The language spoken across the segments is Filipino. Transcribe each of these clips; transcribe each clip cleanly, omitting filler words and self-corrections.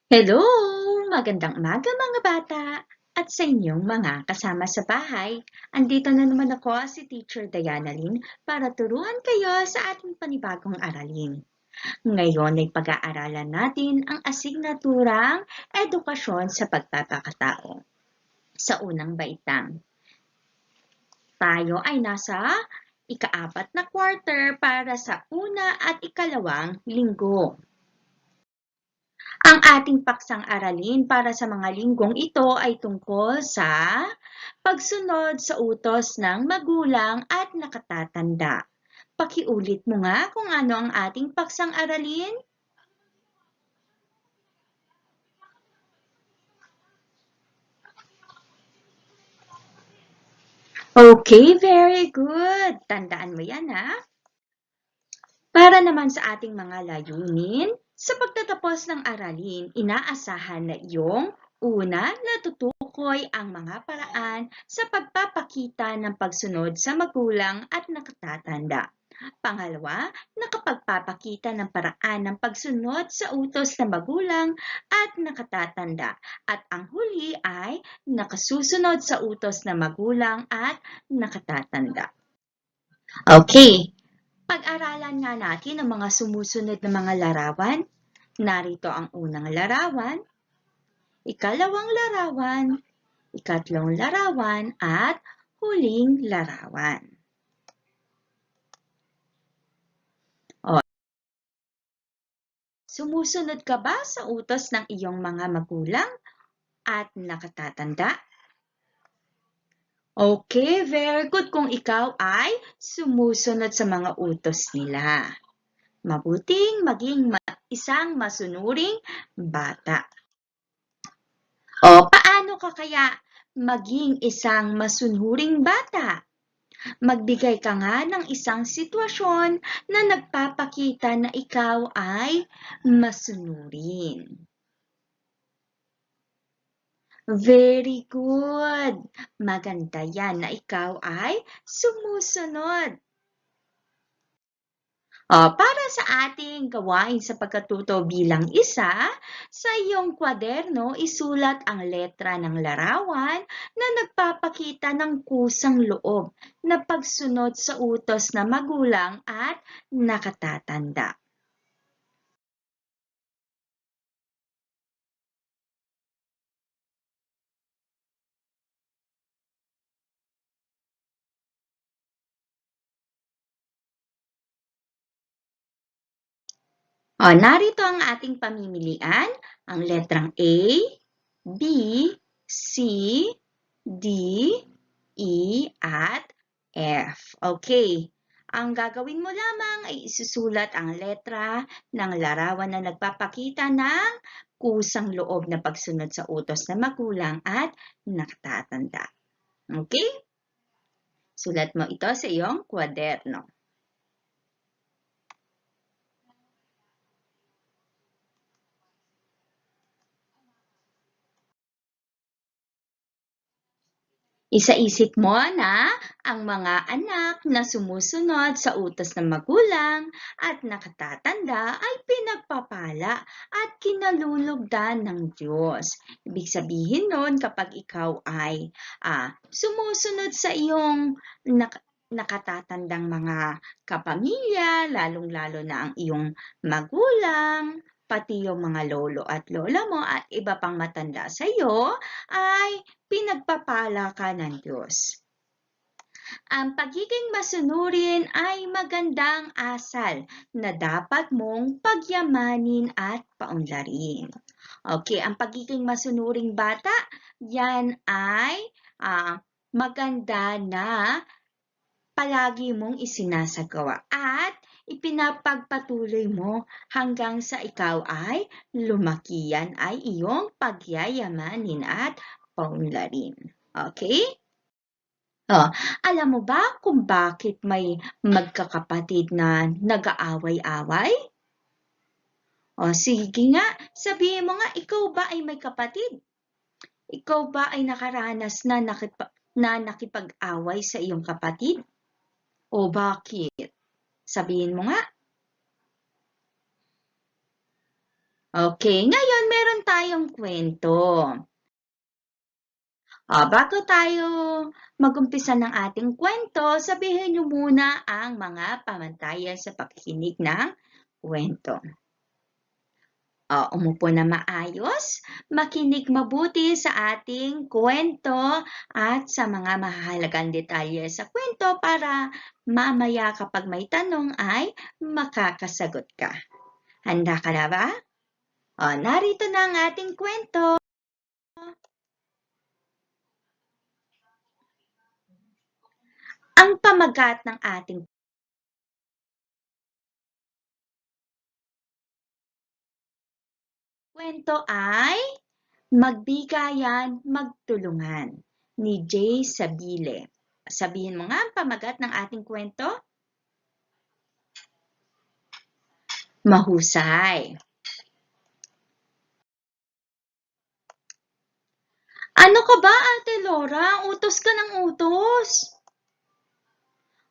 Hello! Magandang umaga mga bata! At sa inyong mga kasama sa bahay, andito na naman ako si Teacher Diana Lynn para turuan kayo sa ating panibagong aralin. Ngayon ay pag-aaralan natin ang asignaturang Edukasyon sa Pagpapakatao. Sa unang baitang, tayo ay nasa ika-4 na quarter para sa una at ikalawang linggo. Ang ating paksang aralin para sa mga linggong ito ay tungkol sa pagsunod sa utos ng magulang at nakatatanda. Pakiulit mo nga kung ano ang ating paksang aralin. Okay, very good. Tandaan mo yan ha. Para naman sa ating mga layunin, sa pagtatapos ng aralin, inaasahan na iyong una, natutukoy ang mga paraan sa pagpapakita ng pagsunod sa magulang at nakatatanda. Pangalawa, nakapagpapakita ng paraan ng pagsunod sa utos ng magulang at nakatatanda. At ang huli ay nakasusunod sa utos ng magulang at nakatatanda. Okay. Pag-aralan nga natin ang mga sumusunod na mga larawan. Narito ang unang larawan, ikalawang larawan, ikatlong larawan, at huling larawan. Sumusunod ka ba sa utos ng iyong mga magulang at nakatatanda? Okay, very good kung ikaw ay sumusunod sa mga utos nila. Mabuting maging isang masunuring bata. Paano ka kaya maging isang masunuring bata? Magbigay ka nga ng isang sitwasyon na nagpapakita na ikaw ay masunurin. Very good! Maganda yan na ikaw ay sumusunod. Para sa ating gawain sa pagkatuto bilang isa, sa iyong kwaderno isulat ang letra ng larawan na nagpapakita ng kusang loob na pagsunod sa utos na magulang at nakatatanda. Narito ang ating pamimilian, ang letrang A, B, C, D, E, at F. Okay. Ang gagawin mo lamang ay isusulat ang letra ng larawan na nagpapakita ng kusang loob na pagsunod sa utos ng magulang at nakatatanda. Okay? Sulat mo ito sa iyong kwaderno. Isaisip mo na ang mga anak na sumusunod sa utos ng magulang at nakatatanda ay pinagpapala at kinalulugdan ng Diyos. Ibig sabihin nun kapag ikaw ay sumusunod sa iyong nakatatandang mga kapamilya, lalong-lalo na ang iyong magulang, pati yung mga lolo at lola mo at iba pang matanda sa iyo, ay pinagpapala ka ng Diyos. Ang pagiging masunurin ay magandang asal na dapat mong pagyamanin at paunlarin. Okay, ang pagiging masunuring bata, yan ay maganda na palagi mong isinasagawa at ipinapagpatuloy mo hanggang sa ikaw ay lumaki. Yan ay iyong pagyayamanin at paunlarin. Okay? Alam mo ba kung bakit may magkakapatid na nag-aaway-away? Sige nga, sabihin mo nga, ikaw ba ay may kapatid? Ikaw ba ay nakaranas na nakipag-away sa iyong kapatid? O bakit? Sabihin mo nga. Okay, ngayon meron tayong kwento. Bago tayo mag-umpisa ng ating kwento, sabihin niyo muna ang mga pamantayan sa pakikinig ng kwento. Umupo na maayos, makinig mabuti sa ating kwento at sa mga mahalagang detalye sa kwento para mamaya kapag may tanong ay makakasagot ka. Handa ka na ba? Narito na ang ating kwento. Ang pamagat ng ating kwento ay Magbigayan, Magtulungan ni J. Sabile. Sabihin mo nga ang pamagat ng ating kwento. Mahusay. Ano ka ba, Ate Laura? Utos ka ng utos.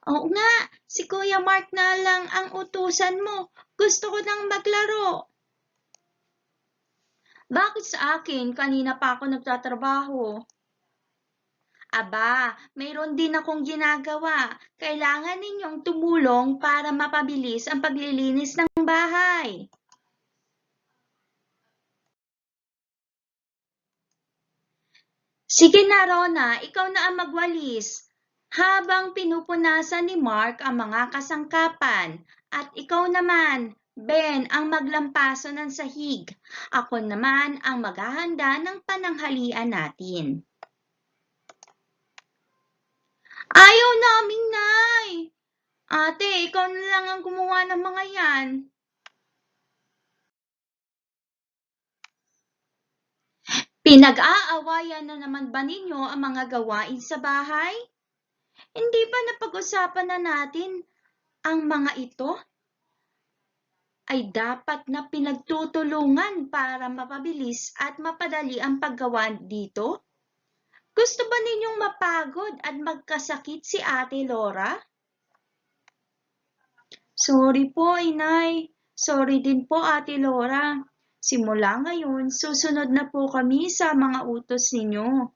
Oo nga, si Kuya Mark na lang ang utusan mo. Gusto ko nang maglaro. Bakit sa akin? Kanina pa ako nagtatrabaho. Aba, mayroon din akong ginagawa. Kailangan ninyong tumulong para mapabilis ang paglilinis ng bahay. Sige na, Rona, ikaw na ang magwalis. Habang pinupunasan ni Mark ang mga kasangkapan. At ikaw naman, Ben, ang maglampaso ng sahig. Ako naman ang maghahanda ng pananghalian natin. Ayaw naming, Nay! Ate, ikaw na lang ang gumawa ng mga yan. Pinag-aawayan na naman ba ninyo ang mga gawain sa bahay? Hindi ba napag-usapan na natin ang mga ito? Ay dapat na pinagtutulungan para mapabilis at mapadali ang paggawa dito? Gusto ba ninyong mapagod at magkasakit si Ate Laura? Sorry po, Inay. Sorry din po, Ate Laura. Simula ngayon, susunod na po kami sa mga utos ninyo.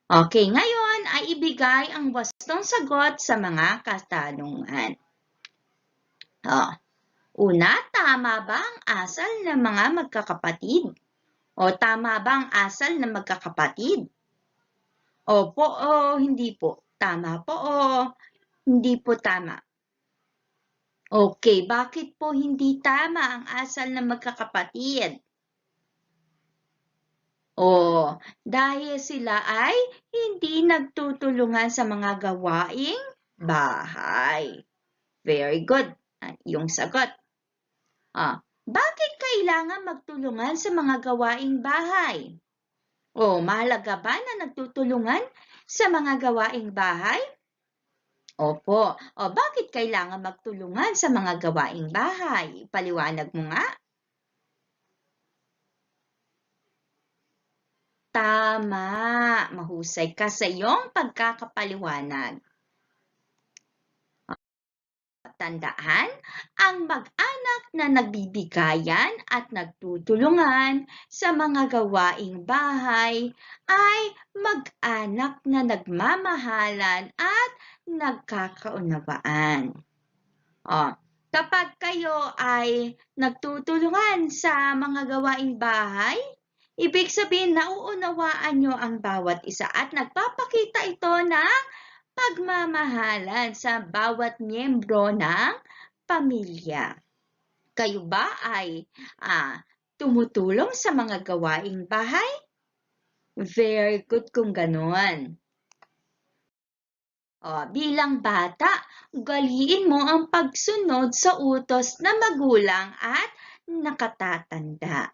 Okay, ngayon ay ibigay ang wastong sagot sa mga katanungan. Una, tama ba ang asal ng mga magkakapatid? O tama ba ang asal ng magkakapatid? Opo o hindi po. Tama po o hindi po tama. Okay, bakit po hindi tama ang asal ng magkakapatid? Dahil sila ay hindi nagtutulungan sa mga gawaing bahay. Very good. Yung sagot. Bakit kailangan magtulungan sa mga gawaing bahay? Mahalaga ba na nagtutulungan sa mga gawaing bahay? Opo. Bakit kailangan magtulungan sa mga gawaing bahay? Paliwanag mo nga. Tama. Mahusay ka sa iyong pagkakapaliwanag. Tandaan, ang mag-anak na nagbibigayan at nagtutulungan sa mga gawaing bahay ay mag-anak na nagmamahalan at nagkakaunawaan. Kapag kayo ay nagtutulungan sa mga gawaing bahay, ibig sabihin nauunawaan nyo ang bawat isa at nagpapakita ito ng pagmamahalan sa bawat miyembro ng pamilya. Kayo ba ay tumutulong sa mga gawaing bahay? Very good kung ganon. Bilang bata, ugaliin mo ang pagsunod sa utos ng magulang at nakatatanda.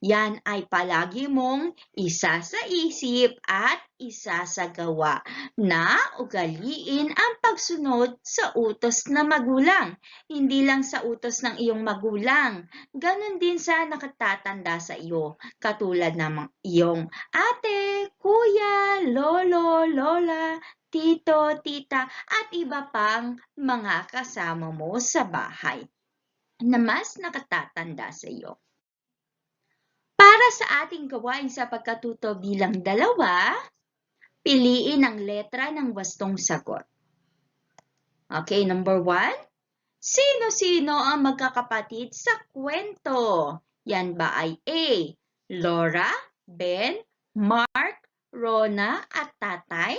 Yan ay palagi mong isa sa isip at isa sa gawa na ugaliin ang pagsunod sa utos ng magulang. Hindi lang sa utos ng iyong magulang, ganon din sa nakatatanda sa iyo, katulad ng iyong ate, kuya, lolo, lola, tito, tita, at iba pang mga kasama mo sa bahay na mas nakatatanda sa iyo. Para sa ating gawain sa pagkatuto bilang 2, piliin ang letra ng wastong sagot. Okay, number 1. Sino-sino ang magkakapatid sa kwento? Yan ba ay A. Laura, Ben, Mark, Rona at tatay?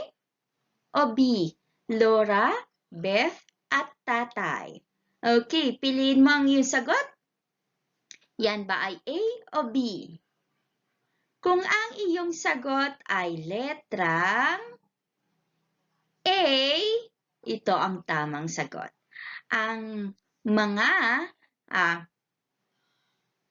O B. Laura, Beth at tatay? Okay, piliin mo ang iyong sagot. Yan ba ay A o B? Kung ang iyong sagot ay letrang A, ito ang tamang sagot. Ang mga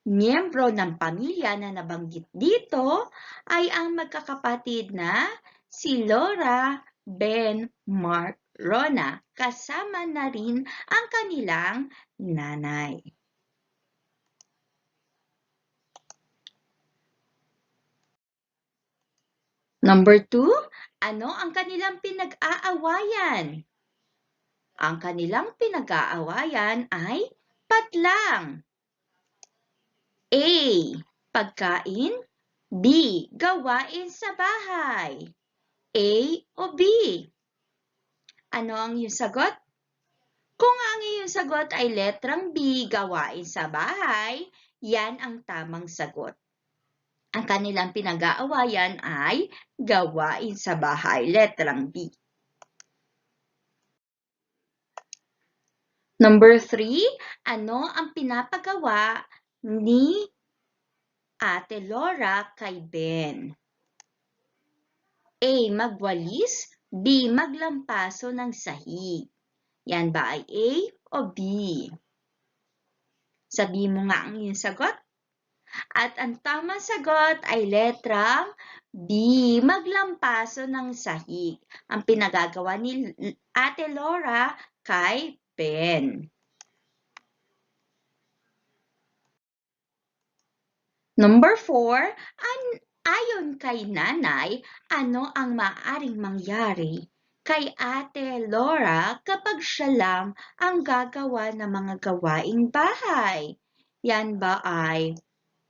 miyembro ng pamilya na nabanggit dito ay ang magkakapatid na si Laura, Ben, Mark, Rona, kasama na rin ang kanilang nanay. Number 2, ano ang kanilang pinag-aawayan? Ang kanilang pinag-aawayan ay patlang. A. Pagkain. B. Gawain sa bahay. A o B? Ano ang iyong sagot? Kung ang iyong sagot ay letrang B, gawain sa bahay, yan ang tamang sagot. Ang kanilang pinag-aawayan ay gawain sa bahay, letrang B. Number 3, ano ang pinapagawa ni Ate Laura kay Ben? A. Magwalis. B. Maglampaso ng sahig. Yan ba ay A o B? Sabihin mo nga ang iyong sagot. At ang tamang sagot ay letrang B. Maglampaso ng sahig. Ang pinagagawa ni Ate Laura kay Ben. Number 4, ayon kay nanay, ano ang maaaring mangyari kay Ate Laura kapag siya lang ang gagawa ng mga gawaing bahay? Yan ba ay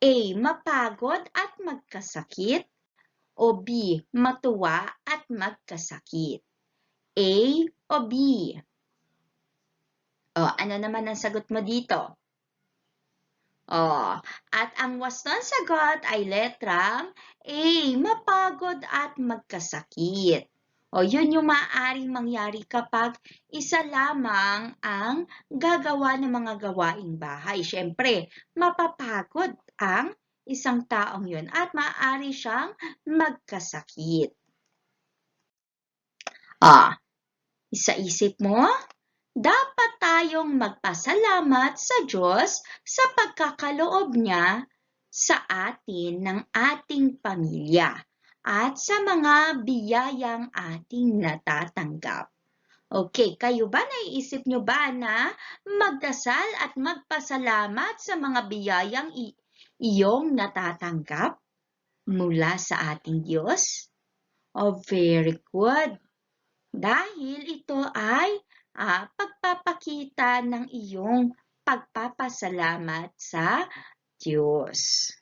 A. Mapagod at magkasakit? O B. Matuwa at magkasakit? A o B? O, ano naman ang sagot mo dito? At ang wastong sagot ay letrang A. Mapagod at magkasakit. Yun yung maaaring mangyari kapag isa lamang ang gagawa ng mga gawaing bahay. Siyempre, mapapagod ang isang taong yun at maaari siyang magkasakit. Isa-isip mo? Dapat tayong magpasalamat sa Diyos sa pagkakaloob niya sa atin ng ating pamilya at sa mga biyayang ating natatanggap. Okay, kayo ba naiisip nyo ba na magdasal at magpasalamat sa mga biyayang iyong natatanggap mula sa ating Diyos? Very good. Dahil ito ay pagpapakita ng iyong pagpapasalamat sa Diyos.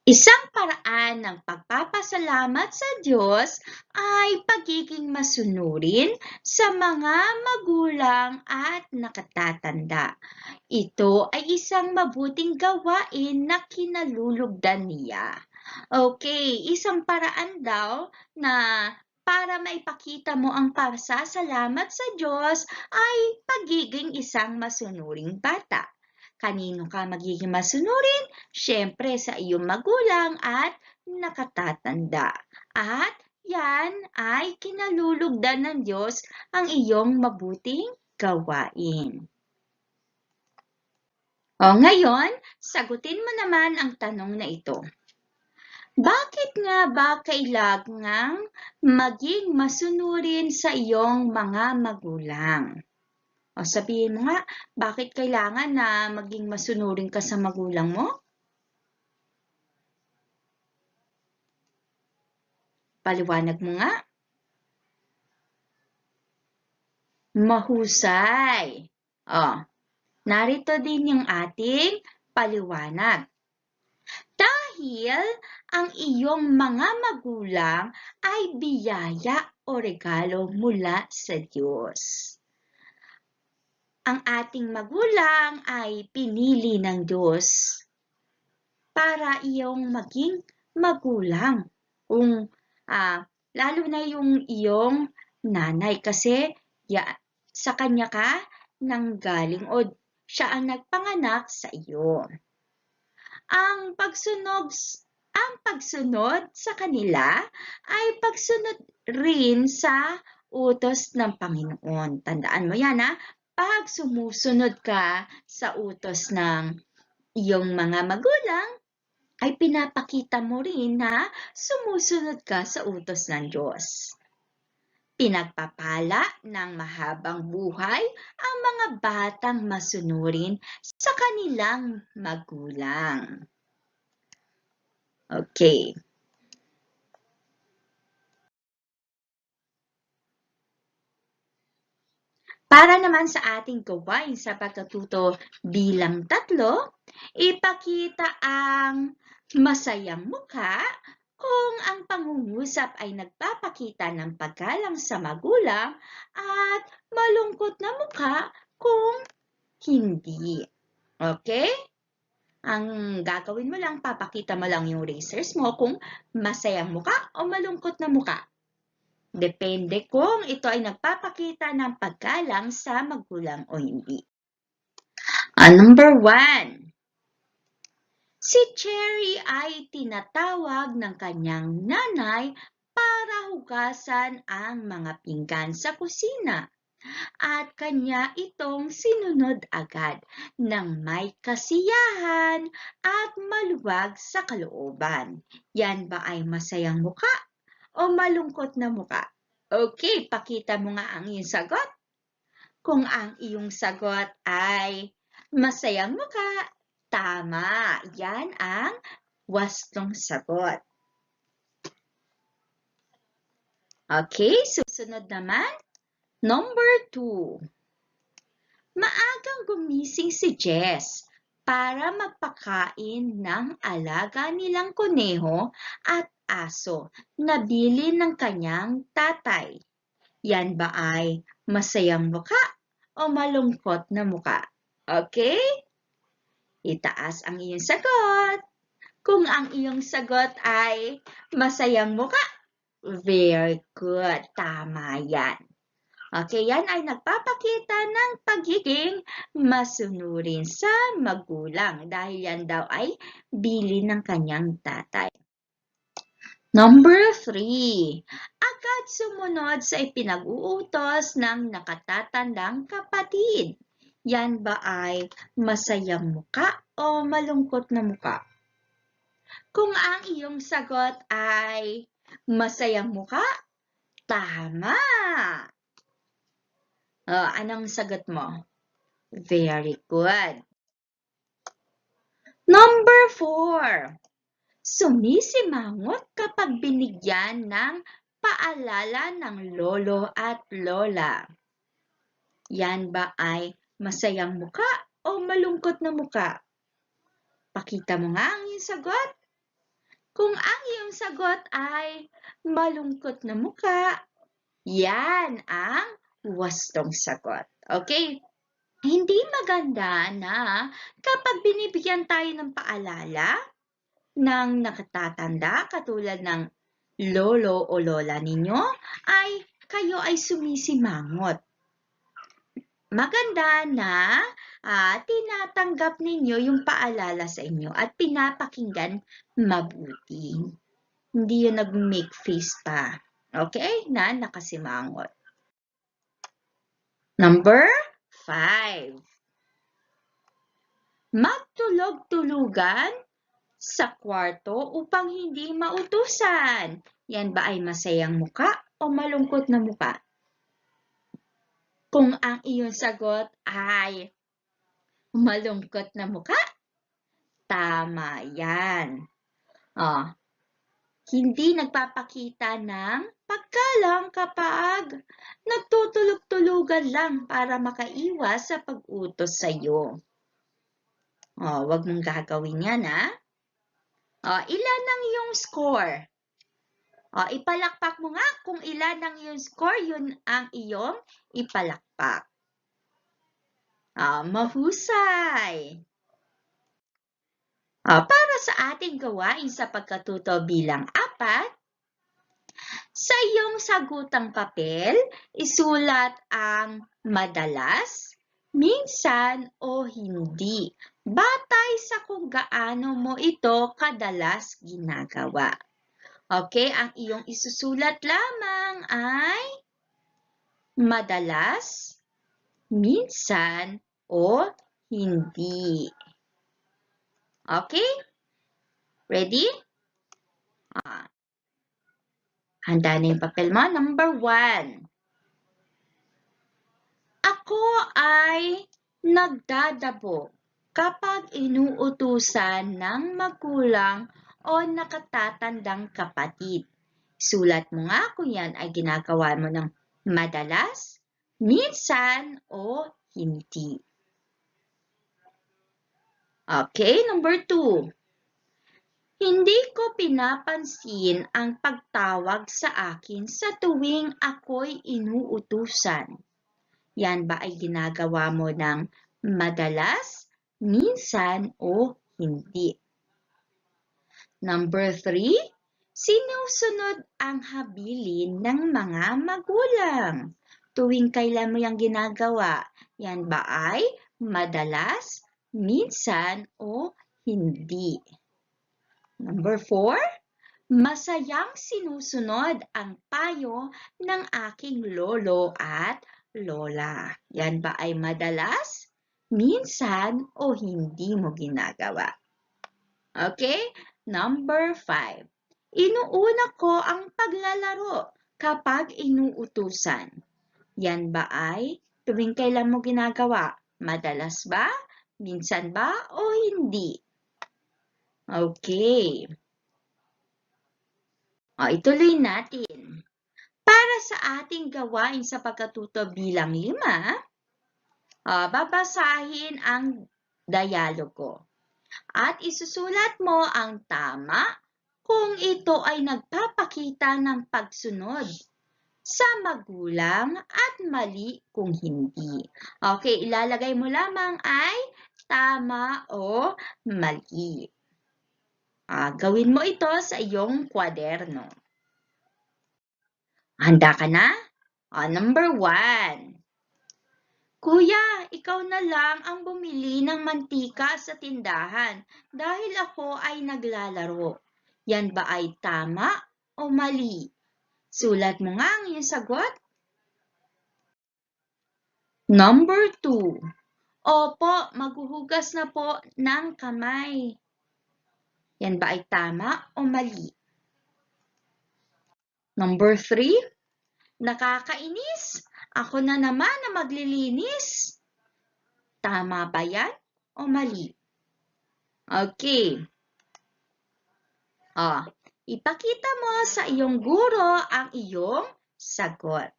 Isang paraan ng pagpapasalamat sa Diyos ay pagiging masunurin sa mga magulang at nakatatanda. Ito ay isang mabuting gawain na kinalulugdan niya. Okay, isang paraan daw na para maipakita mo ang pasasalamat sa Diyos ay pagiging isang masunuring bata. Kanino ka magiging masunurin? Siyempre sa iyong magulang at nakatatanda. At yan ay kinalulugdan ng Diyos ang iyong mabuting gawain. Ngayon, sagutin mo naman ang tanong na ito. Bakit nga ba kailangang maging masunurin sa iyong mga magulang? Sabihin mo nga, bakit kailangan na maging masunurin ka sa magulang mo? Paliwanag mo nga. Mahusay. Narito din yung ating paliwanag. Dahil ang iyong mga magulang ay biyaya o regalo mula sa Diyos. Ang ating magulang ay pinili ng Diyos para iyong maging magulang. Lalo na yung iyong nanay kasi sa kanya ka nanggaling o siya ang nagpanganak sa iyo. Ang pagsunod sa kanila ay pagsunod rin sa utos ng Panginoon. Tandaan mo yan, ha? Pag sumusunod ka sa utos ng iyong mga magulang, ay pinapakita mo rin na sumusunod ka sa utos ng Diyos. Pinagpapala ng mahabang buhay ang mga batang masunurin sa kanilang magulang. Okay. Para naman sa ating gawain sa pagkatuto bilang 3, ipakita ang masayang mukha kung ang pangungusap ay nagpapakita ng paggalang sa magulang at malungkot na mukha kung hindi. Okay? Ang gagawin mo lang, papakita mo lang yung racers mo kung masayang mukha o malungkot na mukha. Depende kung ito ay nagpapakita ng paggalang sa magulang o hindi. Number 1. Si Cherry ay tinatawag ng kanyang nanay para hugasan ang mga pinggan sa kusina. At kanya itong sinunod agad ng may kasiyahan at maluwag sa kalooban. Yan ba ay masayang mukha o malungkot na mukha? Okay, pakita mo nga ang iyong sagot. Kung ang iyong sagot ay masayang mukha, tama. Yan ang wastong sagot. Okay, susunod naman. Number 2. Maagang gumising si Jess para magpakain ng alaga nilang kuneho at aso na bili ng kanyang tatay. Yan ba ay masayang mukha o malungkot na mukha? Okay? Itaas ang iyong sagot. Kung ang iyong sagot ay masayang mukha, very good. Tama yan. Okay, yan ay nagpapakita ng pagiging masunurin sa magulang dahil yan daw ay bili ng kanyang tatay. Number 3. Agad sumunod sa ipinag-uutos ng nakatatandang kapatid. Yan ba ay masayang muka o malungkot na muka? Kung ang iyong sagot ay masayang muka, tama! Anong sagot mo? Very good. Number 4. Sumisimangot kapag binigyan ng paalala ng lolo at lola. Yan ba ay masayang muka o malungkot na muka? Pakita mo nga ang iyong sagot. Kung ang iyong sagot ay malungkot na muka, yan ang wastong sagot. Okay? Hindi maganda na kapag binibigyan tayo ng paalala ng nakatatanda katulad ng lolo o lola ninyo, ay kayo ay sumisimangot. Maganda na tinatanggap ninyo yung paalala sa inyo at pinapakinggan mabuti. Hindi yun nag-make face pa. Okay? Na nakasimangot. Number 5. Magtulog-tulugan sa kwarto upang hindi mautusan. Yan ba ay masayang muka o malungkot na muka? Kung ang iyong sagot ay malungkot na muka, tama yan. Hindi nagpapakita ng paggalang kapag nagtutulog-tulugan lang para makaiwas sa pag-utos sa iyo. Wag mong gagawin yan, ha? Ilan ang iyong score? Ipalakpak mo nga kung ilan ang iyong score, yun ang iyong ipalakpak. Mahusay! Para sa ating gawain sa pagkatuto bilang 4, sa iyong sagutang papel, isulat ang madalas, minsan o hindi, batay sa kung gaano mo ito kadalas ginagawa. Okay, ang iyong isusulat lamang ay madalas, minsan o hindi. Okay? Ready? Handa na yung papel mo. Number 1. Ako ay nagdadabo kapag inuutusan ng magulang o nakatatandang kapatid. Sulat mo nga kung yan ay ginagawa mo ng madalas, minsan o hindi. Okay, number 2. Hindi ko pinapansin ang pagtawag sa akin sa tuwing ako'y inuutusan. Yan ba ay ginagawa mo ng madalas, minsan o hindi? Number 3, sinusunod ang habilin ng mga magulang. Tuwing kailan mo yung ginagawa? Yan ba ay madalas, minsan o hindi? Number 4, masayang sinusunod ang payo ng aking lolo at lola. Yan ba ay madalas, minsan o hindi mo ginagawa? Okay? Number 5, inuuna ko ang paglalaro kapag inuutusan. Yan ba ay tuwing kailan mo ginagawa? Madalas ba? Minsan ba? O hindi? Okay. Ituloy natin. Para sa ating gawain sa pagkatuto bilang 5, babasahin ang dialogo. At isusulat mo ang tama kung ito ay nagpapakita ng pagsunod sa magulang at mali kung hindi. Okay, ilalagay mo lamang ay tama o mali. Gawin mo ito sa iyong kwaderno. Handa ka na? Number 1. Kuya, ikaw na lang ang bumili ng mantika sa tindahan dahil ako ay naglalaro. Yan ba ay tama o mali? Sulat mo nga ang iyong sagot. Number 2. Opo, maghuhugas na po ng kamay. Yan ba ay tama o mali? Number 3. Nakakainis. Ako na naman na maglilinis. Tama ba yan o mali? Okay. Ipakita mo sa iyong guro ang iyong sagot.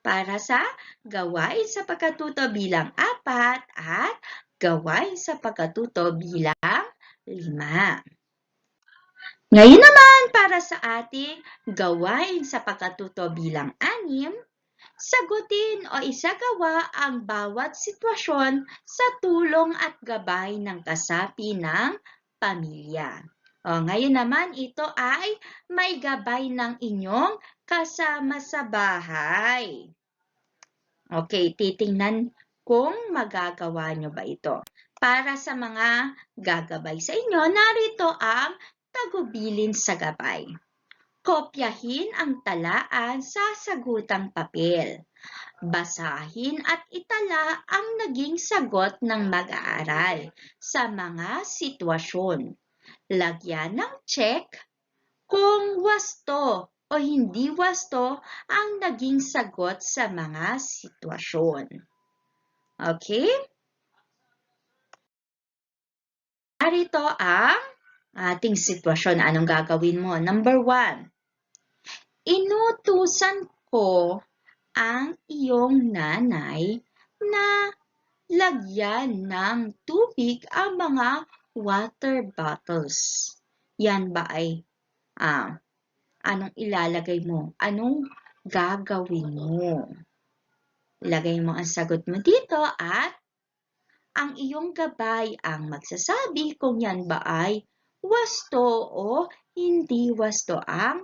Para sa gawain sa pagkatuto bilang 4 at gawain sa pagkatuto bilang 5. Ngayon naman para sa ating gawain sa pagkatuto bilang 6, sagutin o isagawa ang bawat sitwasyon sa tulong at gabay ng kasapi ng pamilya. Ngayon naman ito ay may gabay ng inyong kasama sa bahay. Okay, titingnan kung magagawa nyo ba ito. Para sa mga gagabay sa inyo, narito ang tagubilin sa gabay. Kopyahin ang talaan sa sagutang papel. Basahin at itala ang naging sagot ng mag-aaral sa mga sitwasyon. Lagyan ng check kung wasto o hindi wasto ang naging sagot sa mga sitwasyon. Okay? Narito ang ating sitwasyon. Anong gagawin mo? Number 1. Inutusan ko ang iyong nanay na lagyan ng tubig ang mga water bottles. Yan ba ay anong ilalagay mo? Anong gagawin mo? Ilagay mo ang sagot mo dito at ang iyong gabay ang magsasabi kung yan ba ay wasto o hindi wasto ang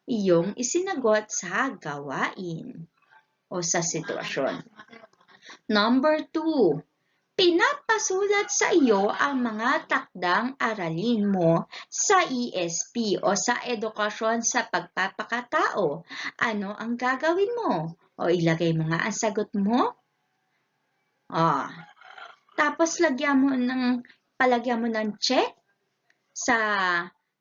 iyong isinagot sa gawain o sa sitwasyon. Number 2, pinapasulat sa iyo ang mga takdang aralin mo sa ESP o sa edukasyon sa pagpapakatao. Ano ang gagawin mo? O ilagay mo nga ang sagot mo. Tapos palagyan mo ng check sa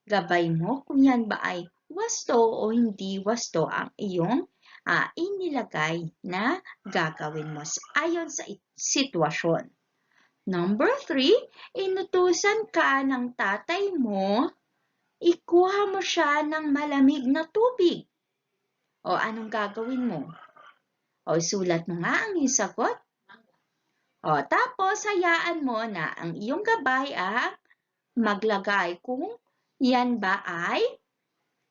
gabay mo kung yan ba ay wasto o hindi wasto ang iyong inilagay na gagawin mo ayon sa sitwasyon. Number 3, inutusan ka ng tatay mo, ikuha mo siya ng malamig na tubig. O anong gagawin mo? O sulat mo nga ang iyong sagot. O tapos hayaan mo na ang iyong gabay maglagay kung yan ba ay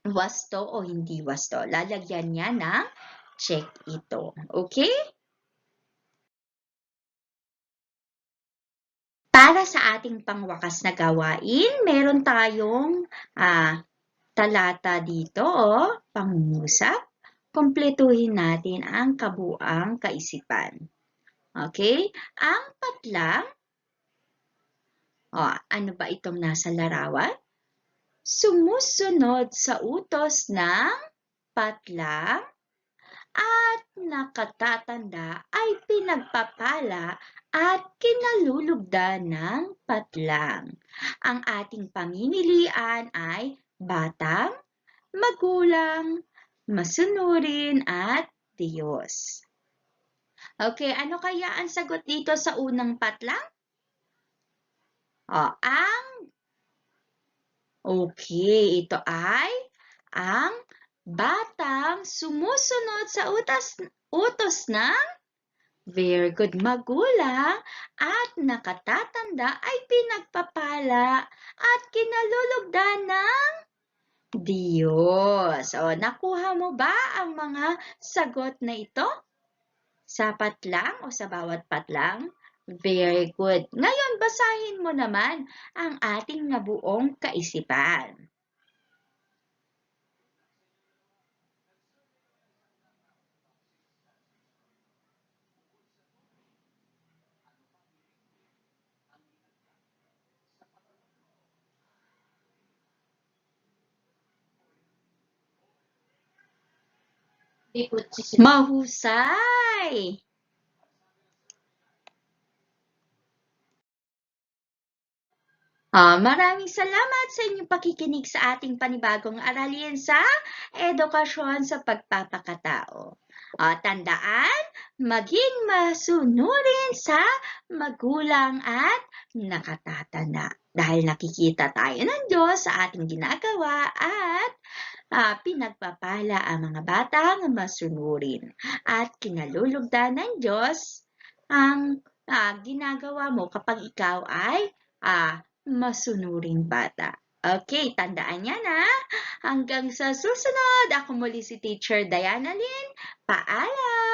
wasto o hindi wasto. Lalagyan niya ng check ito. Okay? Para sa ating pangwakas na gawain, meron tayong talata dito, pangungusap. Kumpletuhin natin ang kabuuang kaisipan. Okay? Ang patlang, ano ba itong nasa larawan? Sumusunod sa utos ng patlang at nakatatanda ay pinagpapala at kinalulugdan ng patlang. Ang ating pamimilian ay batang, magulang, masunurin at Diyos. Okay, ano kaya ang sagot dito sa unang patlang? Okay, ito ay ang batang sumusunod sa utos ng very good magulang at nakatatanda ay pinagpapala at kinalulugdan ng Diyos. O, nakuha mo ba ang mga sagot na ito? Sa patlang o sa bawat patlang? Very good. Ngayon, basahin mo naman ang ating nabuong kaisipan. Mahusay! Maraming salamat sa inyong pakikinig sa ating panibagong aralin sa edukasyon sa pagpapakatao. Tandaan, maging masunurin sa magulang at nakatatanda. Dahil nakikita tayo ng Diyos sa ating ginagawa at pinagpapala ang mga batang masunurin. At kinalulugdan ng Diyos ang ginagawa mo kapag ikaw ay masunuring bata. Okay, tandaan niya na. Hanggang sa susunod, ako muli si Teacher Diana Lynn. Paalam!